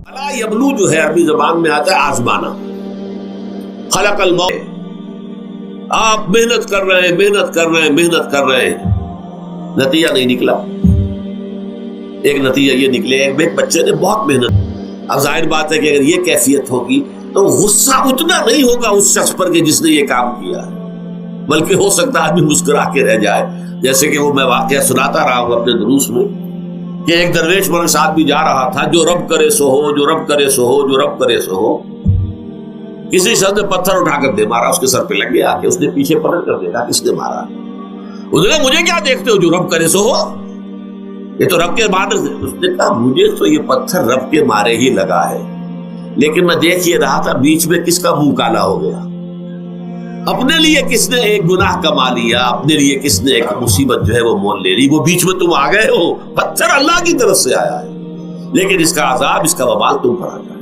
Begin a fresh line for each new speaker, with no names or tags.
الا یبلو جو ہے عربی زبان میں آتا ہے آزمانا. خلق الموت، آپ محنت کر رہے ہیں محنت کر رہے ہیں محنت کر رہے ہیں، نتیجہ نہیں نکلا. ایک نتیجہ یہ نکلے ایک بچے نے بہت محنت. اب ظاہر بات ہے کہ اگر یہ کیفیت ہوگی تو غصہ اتنا نہیں ہوگا اس شخص پر کہ جس نے یہ کام کیا ہے، بلکہ ہو سکتا ہے آدمی مسکرا کے رہ جائے. جیسے کہ وہ میں واقعہ سناتا رہا ہوں اپنے دروس میں کہ ایک درویش میرے ساتھ بھی جا رہا تھا، جو رب کرے سو ہو، جو رب کرے سو ہو، جو رب کرے سو ہو. کسی شخص نے پتھر اٹھا کر دے مارا، اس کے سر پہ لگ گیا کہ اس نے پیچھے پلٹ کر دیکھا کس نے مارا. اس نے کہا مجھے کیا دیکھتے ہو، جو رب کرے سو ہو، یہ تو رب کے مارے سے. اس نے کہا مجھے تو یہ پتھر رب کے مارے ہی لگا ہے، لیکن میں دیکھ یہ رہا تھا بیچ میں کس کا منہ کالا ہو گیا. اپنے لیے کس نے ایک گناہ کما لیا، اپنے لیے کس نے ایک مصیبت جو ہے وہ مول لے لی، وہ بیچ میں تم آ گئے ہو. پتھر اللہ کی طرف سے آیا ہے، لیکن اس کا عذاب، اس کا وبال تم پر آ جائے.